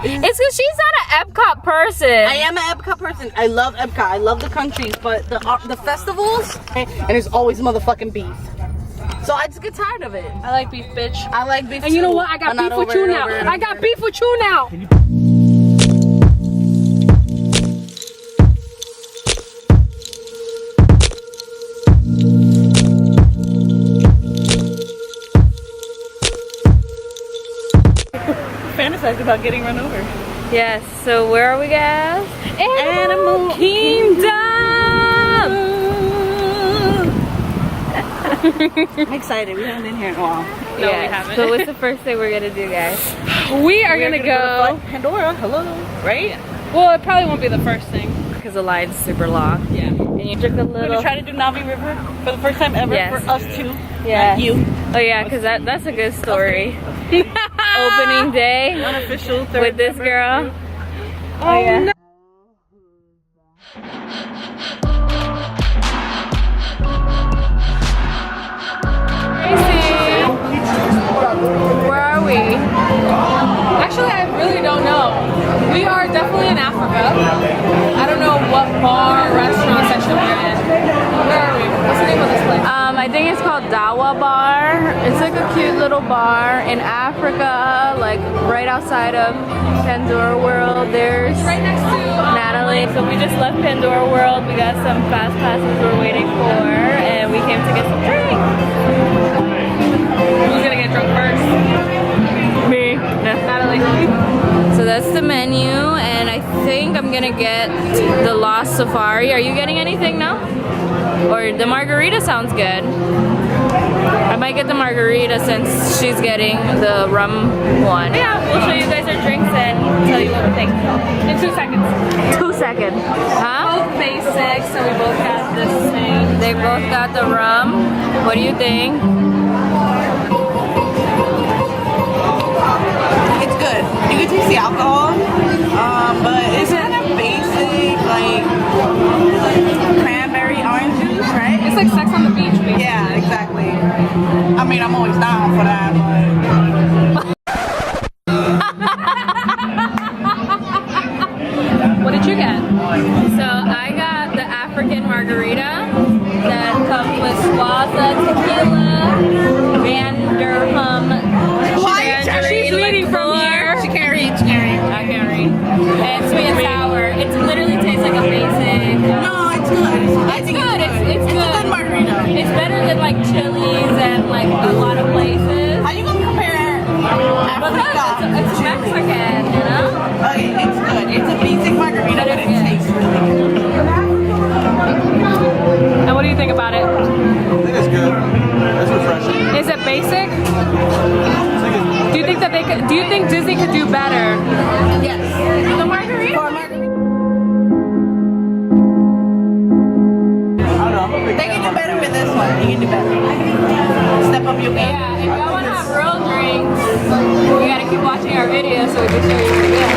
It's because she's not an Epcot person. I am an Epcot person. I love Epcot. I love the countries, but the festivals, and there's always motherfucking beef. So I just get tired of it. I like beef, bitch. I like beef And too, you know what? I got beef with you now. I got beef with you now. Fantasize about getting run over. Yes, so where are we, guys? Animal Kingdom! I'm excited. We haven't been here in a while. No, we haven't. So what's the first thing we're gonna do, guys? We are gonna go Pandora. Hello. Right? Well, it probably won't be the first thing because the line's super long. Yeah. And you drink a little. We're gonna try to do Navi River for the first time ever for us two. Yeah. Not you. Oh yeah, because that's a good story. Opening day. Unofficial third with this member. girl. Oh yeah. No. Where are we? Actually, I really don't know. We are definitely in Africa. I don't know what bar or restaurant section we're in. Where are we? What's the name of this place? I think it's called Dawa Bar. It's like a cute little bar in Africa, like right outside of Pandora World. There's right next to Natalie. So we just left Pandora World. We got some fast passes we're waiting for, and we came to get some drinks. Who's gonna get drunk first? Me. Natalie. So that's the menu, and I think I'm gonna get the Lost Safari. Are you getting anything now? Or the margarita sounds good. I might get the margarita since she's getting the rum one. Yeah, we'll show you guys our drinks and tell you what we think. In 2 seconds. 2 seconds. Huh? Both basic, so we both got the same. They both got the rum. What do you think? It's good. You can taste the alcohol, but it's kind of basic, like cranberry orange juice, right? It's like Sex on the Beach, basically. Yeah, exactly. I mean, I'm always down for that, but... What did you get? So I got the African margarita that comes with Swaza, tequila, Vanderham. She's reading from here. She can't read. I can't read. And sweet and sour. It literally tastes like a basic. No, it's good. It's good. It's good. It's a good margarita. It's better than like Chili's and like a lot of places. How you gonna compare Because it's Mexican, you know? Okay, it's good. It's a basic margarita, but it tastes really good. And what do you think about it? I think it's good. It's refreshing. Is it basic? Do you think that do you think Disney could do better? Yes. The margarita? For a margarita. They can do better with this one. You can do better. Step up your game. Yeah, if y'all want to have real drinks, you gotta keep watching our videos so we can show you again.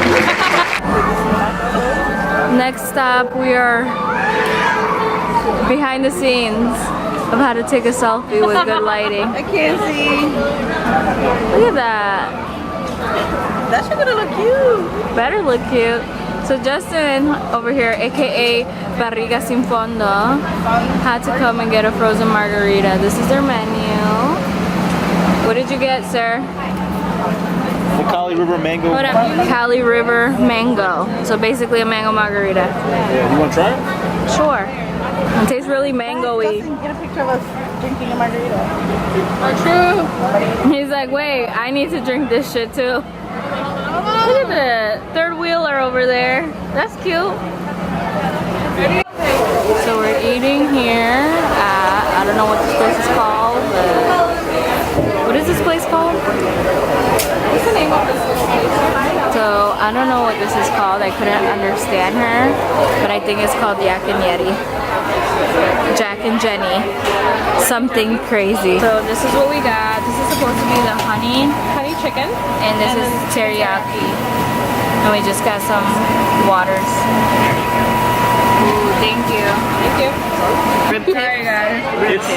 Next stop, we are behind the scenes of how to take a selfie with good lighting. I can't see. Look at that. That shit gonna look cute. Better look cute. So Justin over here, aka Barriga Sin Fondo, had to come and get a frozen margarita. This is their menu. What did you get, sir? The Kali River mango. Hold up. Cali River mango. So basically a mango margarita. Yeah, you want to try it? Sure. It tastes really mango-y. Justin, get a picture of us drinking a margarita. True. He's like, wait, I need to drink this shit too. Look at the third wheeler over there. That's cute. So we're eating here at, I don't know what this place is called, but what is this place called? What's the name of this place? So I don't know what this is called. I couldn't understand her, but I think it's called Yak and Yeti. Jack and Jenny. Something crazy. So this is what we got. This is supposed to be the honey chicken. And this is teriyaki. And we just got some waters. Ooh, thank you. Thank you. Sorry guys.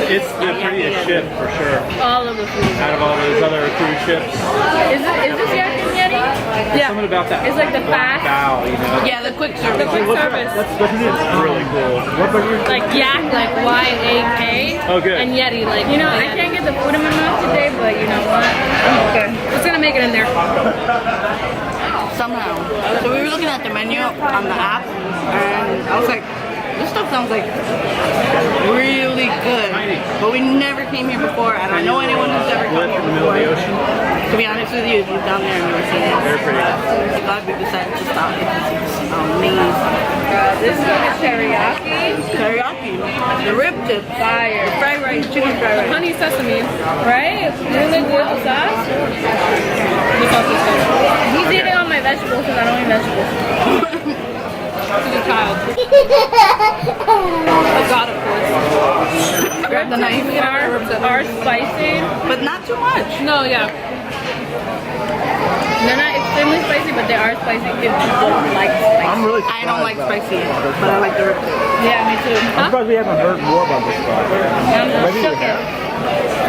It's the prettiest ship for sure. All of the food. Out of all those other cruise ships. Is this Yak and Yeti? Yeah. Something about that. It's like the fast. Bow, you know. Yeah, the quick service. The quick service. That's really cool. What burger? Like yak, like Y-A-K. Oh, good. And Yeti, like, you know, I can't get the food in my mouth today, but you know what? I'm okay. It's gonna make it in there. Somehow. So we were looking at the menu on the app, and I was like, this stuff sounds like really good. But we never came here before, and I know anyone who's ever come here In the middle of the before. ocean. To be honest with you, if you've down there and never seen it, They're pretty. I'm glad we decided to stop because it's amazing. This is like a teriyaki. Teriyaki, the rib tips, Fire. fried rice, chicken fried rice. Honey sesame, right? Really good the sauce. The sauce is good. He's eating all my vegetables because I don't eat vegetables. He's a child. Oh God, of course. Grab the knife. Are spicy. But not too much. No, yeah. They're not extremely spicy, but they are spicy if people like spicy. I'm really I don't like spicy, but I like the rib tips. Yeah, me too. I'm Huh? surprised we haven't heard more about this spot. I'm Maybe we shook it. have.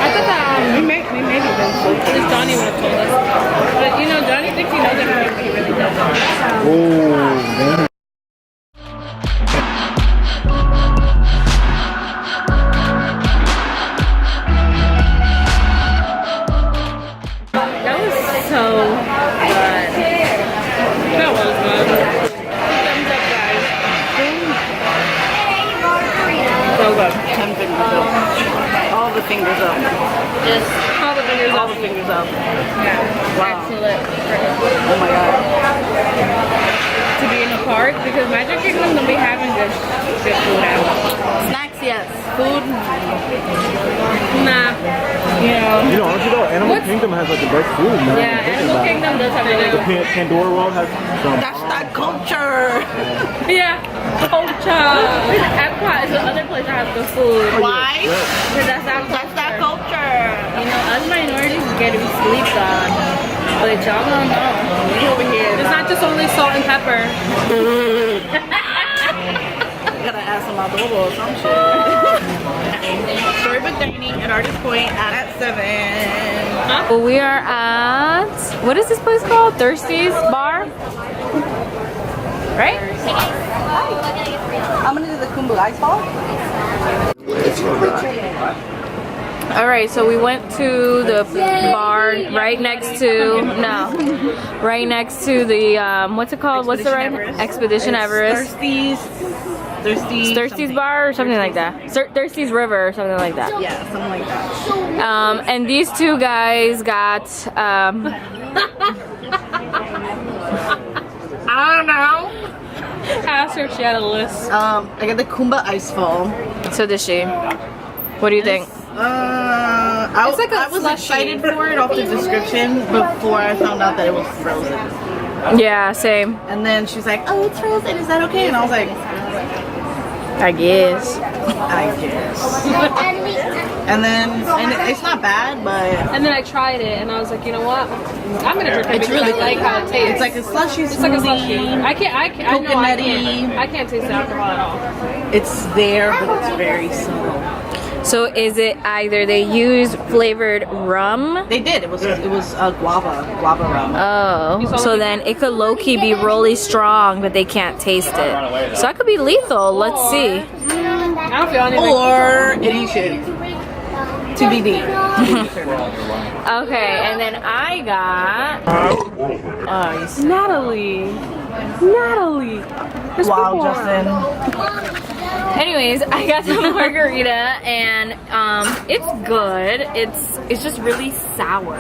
I thought that we may have been so. At least Johnny would have told us. But you know, Johnny thinks he knows everything, but he really doesn't. Oh, man. That was so good. That was good. Thumbs up, guys. So good. 10 fingers up. All the fingers up. Just all the fingers All off. the fingers up. Yeah. Wow. Excellent. Oh my god. To be in a park because Magic Kingdom don't be having good food out. Snacks, yes. Food, Nah. You know. You know, honestly though, Animal What's- Kingdom has like the best food, man. Yeah, Animal Kingdom does have really good. Pandora World has some. that's that culture. Yeah. Culture. Epcot is the other place that has good food. Why? Because that's our That's that culture. culture. You know, us minorities get sleeped on. But y'all don't know. We over here. It's not just only salt and pepper. Gotta ask them adobo or some shit. Storybook Dining at Artist Point at 7. Well, we are at, what is this place called? Thirsty's Bar? Right? I'm gonna do the Kumbu Ice Ball. Alright, so we went to the bar right next to, right next to the, what's it called? What's the right? Expedition Everest. Thirsty's Bar or something like that. Thirsty's River or something like that. Yeah, something like that. And these two guys got, I don't know. Asked her if she had a list. I got the Kumba Ice Ball. So did she. What do you think? I like a I was slushy. excited for it off the description before I found out that it was frozen. Yeah, same. And then she's like, "Oh, it's frozen. Is that okay?" And I was like, I guess. "I guess." And it's not bad, but And then I tried it and I was like, you know what? I'm gonna drink it it's because really I like good. how it tastes. It's like a slushy It's like a slushy. smoothie. I know I Coconutty. can't. I can't taste the alcohol at all. It's there, but it's very subtle. So is it either they use flavored rum? They did. It was guava rum. Oh, so then it could low-key be really strong, but they can't taste it. So that could be lethal. Let's see. I don't feel anything. Or Edition. TBD. Okay, and then I got Natalie. There's Wow, people Justin. Anyways, I got the margarita and it's good. It's just really sour.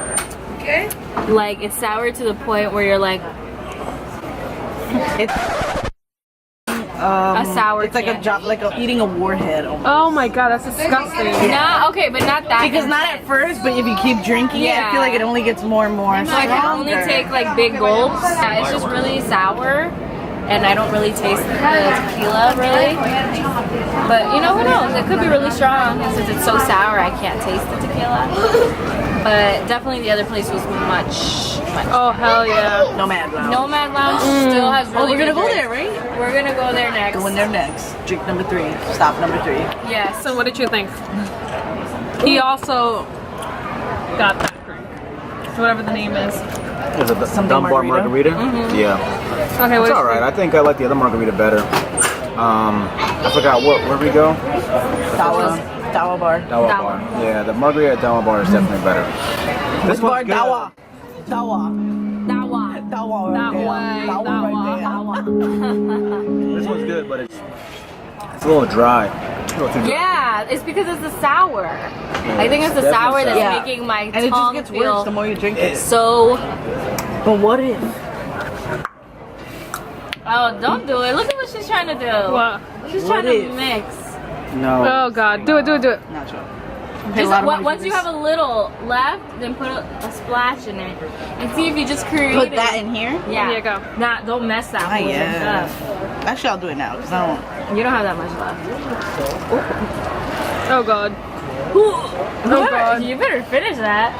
Okay. Like it's sour to the point where you're like It's a sour. It's like a candy. job, like eating a warhead. Almost. Oh my god, that's disgusting. Nah, okay, but not that. Because not at first, but if you keep drinking it, I feel like it only gets more and more. So I can only take like big gulps. Yeah, it's just really sour, and I don't really taste the tequila really. But you know, who knows? It could be really strong, and since it's so sour, I can't taste the tequila. But definitely the other place was much. Oh hell yeah! Nomad Lounge. Nomad Lounge still has really. Oh, we're gonna good go drinks. there, right? We're gonna go there next. Go in there next. Drink number 3. Stop number 3. Yes. So what did you think? He also got that drink. Whatever the name is. Is it the Something Dunbar margarita? margarita? Yeah. Okay, what It's is all right. I think I like the other margarita better. I forgot where we go. Dawa bar. Dawa bar. Yeah, the margarita at Dawa bar is definitely better. This bar one's good. Dawa. Dawa. Dawa. Dawa. That right way. there. Dawa right there. This one's good, but it's a little dry. A little too dry. Yeah, it's because it's the sour. I think it's the sour that's Yeah. making my And it just tongue gets feel worse the more you drink it. so. But what if? Oh, don't do it. Look at what she's trying to do. What? She's What trying to if? mix. No. Oh god, do it. Not sure. Just once you have a little left, then put a splash in it and see if you just create. Put that in here? Yeah. Here you go. Nah, don't mess that Ah, with yeah. stuff. Actually, I'll do it now because I don't. You don't have that much left. Oh god. God. You better finish that.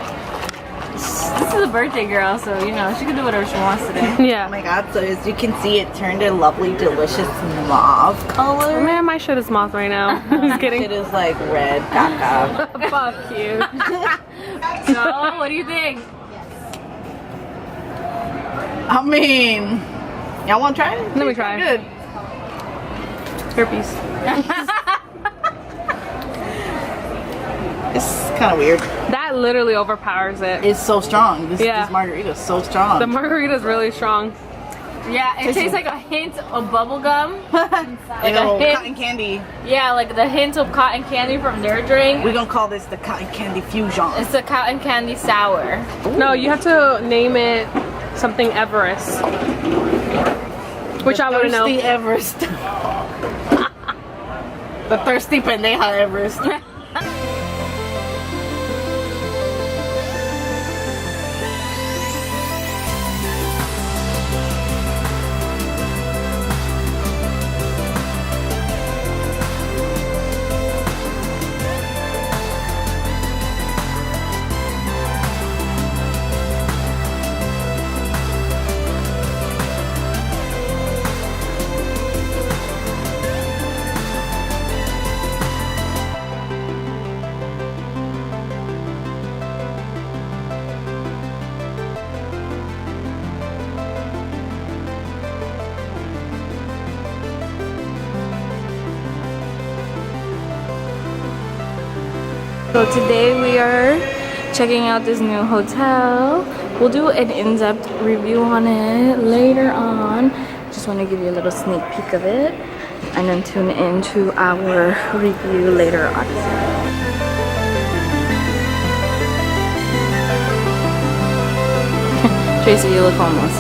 This is a birthday girl, so you know she can do whatever she wants today. Oh Yeah. my god, so as you can see, it turned a lovely, delicious mauve color. Man, my shit is moth right now. Just kidding. It is like red caca. Fuck you. So, what do you think? I mean, y'all want to try it? Let me try. Good. Herpes. It's kind of weird. That literally overpowers it. It's so strong. This Yeah. margarita is so strong. The margarita is really strong. Yeah, it tastes like a hint of bubble gum. like a a hint. cotton candy. Yeah, like the hint of cotton candy from their drink. We're gonna call this the cotton candy fusion. It's a cotton candy sour. No, you have to name it something Everest. Which I wouldn't know. Thirsty Everest. The thirsty pendeja Everest. So today we are checking out this new hotel. We'll do an in-depth review on it later on. Just want to give you a little sneak peek of it and then tune into our review later on. Tracy, you look homeless.